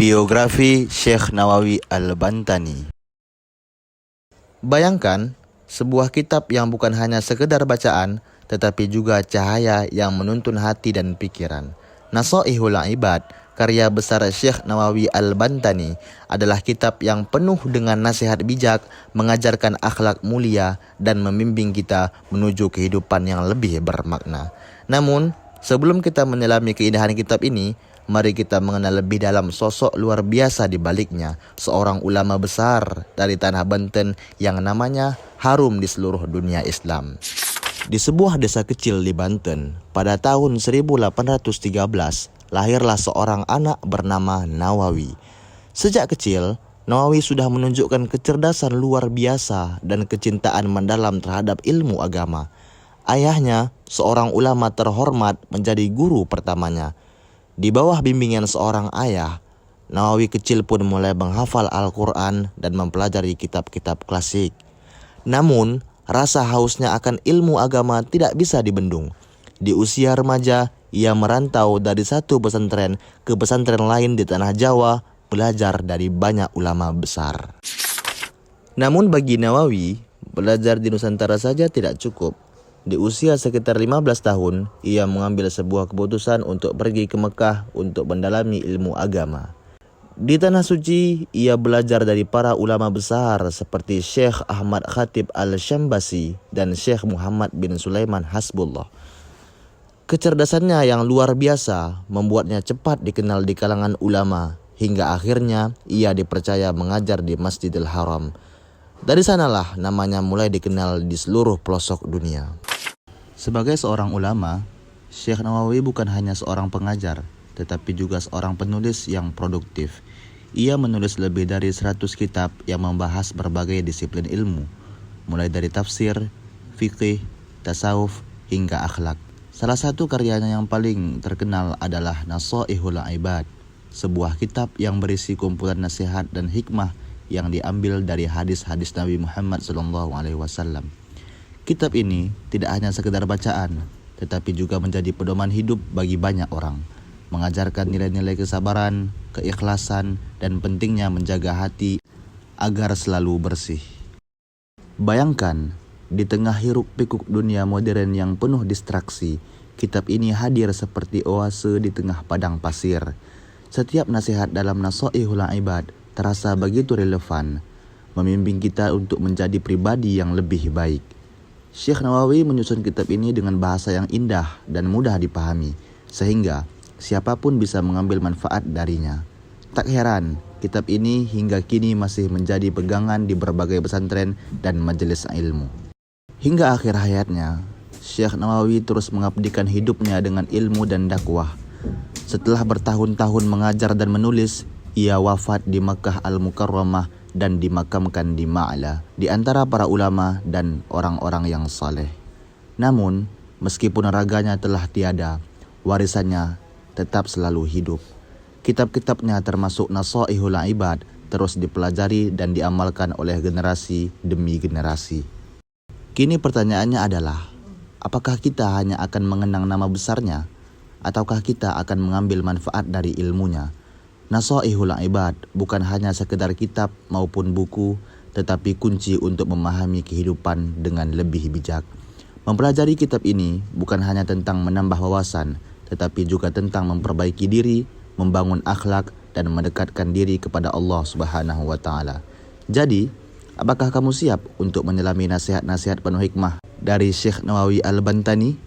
Biografi Syekh Nawawi Al-Bantani. Bayangkan sebuah kitab yang bukan hanya sekedar bacaan, tetapi juga cahaya yang menuntun hati dan pikiran. Nashaihul Ibad, karya besar Syekh Nawawi Al-Bantani, adalah kitab yang penuh dengan nasihat bijak, mengajarkan akhlak mulia, dan membimbing kita menuju kehidupan yang lebih bermakna. Namun, sebelum kita menyelami keindahan kitab ini, mari kita mengenal lebih dalam sosok luar biasa di baliknya, seorang ulama besar dari tanah Banten yang namanya harum di seluruh dunia Islam. Di sebuah desa kecil di Banten, pada tahun 1813, lahirlah seorang anak bernama Nawawi. Sejak kecil, Nawawi sudah menunjukkan kecerdasan luar biasa dan kecintaan mendalam terhadap ilmu agama. Ayahnya, seorang ulama terhormat, menjadi guru pertamanya. Di bawah bimbingan seorang ayah, Nawawi kecil pun mulai menghafal Al-Quran dan mempelajari kitab-kitab klasik. Namun, rasa hausnya akan ilmu agama tidak bisa dibendung. Di usia remaja, ia merantau dari satu pesantren ke pesantren lain di tanah Jawa, belajar dari banyak ulama besar. Namun bagi Nawawi, belajar di Nusantara saja tidak cukup. Di usia sekitar 15 tahun, ia mengambil sebuah keputusan untuk pergi ke Mekah untuk mendalami ilmu agama. Di Tanah Suci, ia belajar dari para ulama besar seperti Syekh Ahmad Khatib Al-Syambasi dan Syekh Muhammad bin Sulaiman Hasbullah. Kecerdasannya yang luar biasa membuatnya cepat dikenal di kalangan ulama, hingga akhirnya ia dipercaya mengajar di Masjidil Haram. Dari sanalah namanya mulai dikenal di seluruh pelosok dunia. Sebagai seorang ulama, Syekh Nawawi bukan hanya seorang pengajar, tetapi juga seorang penulis yang produktif. Ia menulis lebih dari 100 kitab yang membahas berbagai disiplin ilmu, mulai dari tafsir, fikih, tasawuf, hingga akhlak. Salah satu karyanya yang paling terkenal adalah Nashaihul Ibad, sebuah kitab yang berisi kumpulan nasihat dan hikmah yang diambil dari hadis-hadis Nabi Muhammad SAW. Kitab ini tidak hanya sekedar bacaan, tetapi juga menjadi pedoman hidup bagi banyak orang, mengajarkan nilai-nilai kesabaran, keikhlasan, dan pentingnya menjaga hati agar selalu bersih. Bayangkan, di tengah hiruk-pikuk dunia modern yang penuh distraksi, kitab ini hadir seperti oase di tengah padang pasir. Setiap nasihat dalam Nashaihul Ibad terasa begitu relevan, membimbing kita untuk menjadi pribadi yang lebih baik. Syekh Nawawi menyusun kitab ini dengan bahasa yang indah dan mudah dipahami, sehingga siapapun bisa mengambil manfaat darinya. Tak heran, kitab ini hingga kini masih menjadi pegangan di berbagai pesantren dan majelis ilmu. Hingga akhir hayatnya, Syekh Nawawi terus mengabdikan hidupnya dengan ilmu dan dakwah. Setelah bertahun-tahun mengajar dan menulis, ia wafat di Makkah Al-Mukarramah dan dimakamkan di Ma'la di antara para ulama dan orang-orang yang saleh. Namun, meskipun raganya telah tiada, warisannya tetap selalu hidup. Kitab-kitabnya termasuk Nashaihul Ibad terus dipelajari dan diamalkan oleh generasi demi generasi. Kini pertanyaannya adalah, apakah kita hanya akan mengenang nama besarnya, ataukah kita akan mengambil manfaat dari ilmunya? Nashaihul Ibad bukan hanya sekedar kitab maupun buku, tetapi kunci untuk memahami kehidupan dengan lebih bijak. Mempelajari kitab ini bukan hanya tentang menambah wawasan, tetapi juga tentang memperbaiki diri, membangun akhlak, dan mendekatkan diri kepada Allah Subhanahu wa Ta'ala. Jadi, apakah kamu siap untuk menyelami nasihat-nasihat penuh hikmah dari Syekh Nawawi Al-Bantani?